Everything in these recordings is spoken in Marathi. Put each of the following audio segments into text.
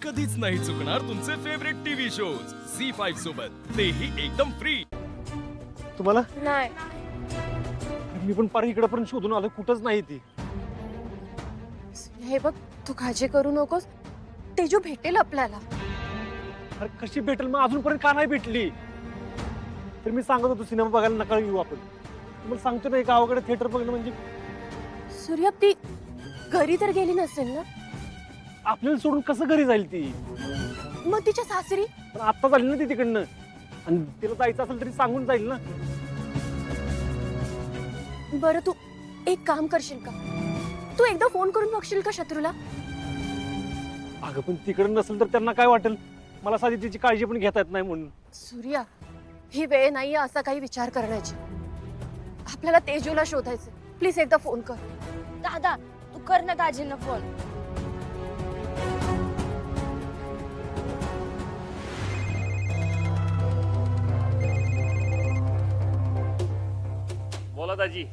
कधीच नाही चुकणार तुमचे फेवरेट टीव्ही शोज झी5 सोबत, तेही एकदम फ्री. तुम्हाला नाही. मी पण पार इकडे शोधून आलो, कुठंच नाही ती. हे बघ, तू काळजी करू नकोस. तेजू भेटेल आपल्याला. अरे कशी भेटेल? मग अजूनपर्यंत का नाही भेटली? तर मी सांगत होतो सिनेमा बघायला नका येऊ आपण. तुम्हाला सांगतो ना, गावाकडे थिएटर बघणं म्हणजे सूर्या, ती घरी तर गेली नसेल ना? आपल्याला सोडून कसं घरी जाईल ती? मग तिच्या सासरी? पण आत्ता झाली ना ती तिकडनं, आणि तिला जायचं असेल तरी सांगून जाईल ना. बरं, तू एक काम करशील का? तू एकदा फोन करून बघशील का शत्रूला? अगं पण तिकडे नसेल तर त्यांना काय वाटेल? मला साधी तिची काळजी पण घेता येत नाही म्हणून. सूर्या, ही वेळ नाहीये असा काही विचार करण्याची. आपल्याला तेजूला शोधायचं. प्लीज एकदा फोन कर. दादा, तू कर ना दाजींना फोन. बोला दाजी.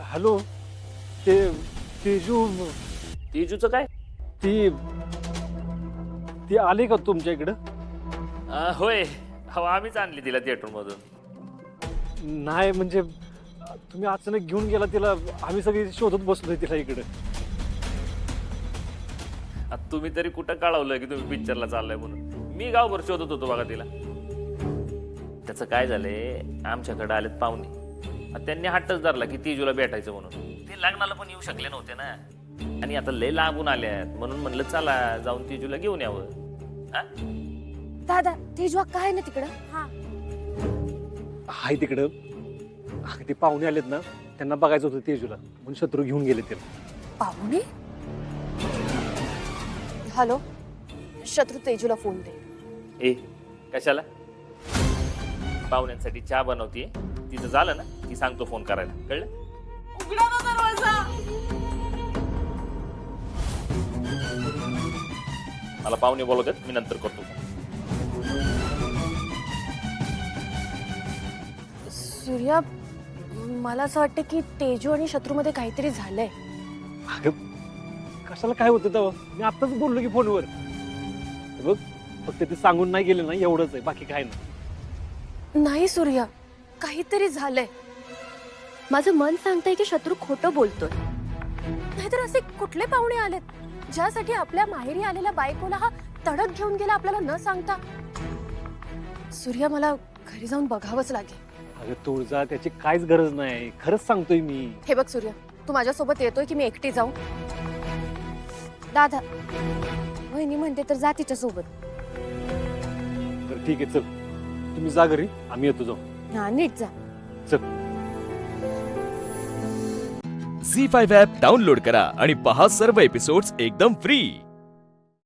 हॅलो, ते तेजू, तेजूचं काय? ती ती आली का तुमच्या इकडं? होय, हो आम्हीच आणली तिला थिएटर मधून. नाही म्हणजे तुम्ही अचानक घेऊन गेला तिला, आम्ही सगळी शोधत बसलोय तिला इकडे. आता तुम्ही तरी कुठं कळवलंय की तुम्ही पिक्चरला चाललाय म्हणून? मी गावभर शोधत होतो बघा तिला. त्याचं काय झालंय, आमच्याकडे आलेत पाहुणे. आता त्यांनी हट्टच धरला की तेजूला भेटायचं म्हणून. ते लग्नाला पण येऊ शकले नव्हते ना, आणि आता लय लांबून आल्यात म्हणून म्हणलं चला जाऊन तेजूला घेऊन यावं. हा? दादा, तेजू काय ना तिकडं? हा. हाय तिकडं. ते पाहुणे आलेत ना, त्यांना बघायचं होतं तेजूला, म्हणून शत्रू घेऊन गेले तिला. पाहुणे? हॅलो, शत्रू, तेजूला फोन दे. ए, कशाला? पाहुण्यांसाठी चहा बनवतीये, तिचं झालं ना की सांगतो फोन करायला, कळलं? उघडा ना दरवाजा. मला पाहुणे बोलवतात, मी नंतर करतो phone. सूर्या, मला असं वाटतं की तेजू आणि शत्रूमध्ये काहीतरी झालंय. अगं कशाला काय होतं तेव्हा? मी आत्ताच बोललो की फोनवर. बघ, फक्त ते सांगून नाही गेले ना, एवढंच आहे, बाकी काय नाही. नाही सूर्या, काहीतरी झालंय. माझं मन सांगतंय की शत्रू खोटं बोलतोय. नाहीतर असे कुठले पाहुणे आलेत ज्यासाठी आपल्या माहेरी आलेल्या बायकोला हा तडक घेऊन गेला आपल्याला न सांगता? सूर्या, मला घरी जाऊन बघावंच लागेल. अगं तुळजा, त्याची काहीच गरज नाही, खरंच सांगतोय मी. हे बघ सूर्या, तू माझ्यासोबत येतोय की मी एकटी जाऊ? दादा, वहिनी म्हणते तर जा तिच्या सोबत. तर ठीक आहे, चल तुम्ही जा घरी, आम्ही येतो जाऊ. हा, नीट जा. चल. झी5 ॲप डाउनलोड करा आणि पहा सर्व एपिसोड्स एकदम फ्री.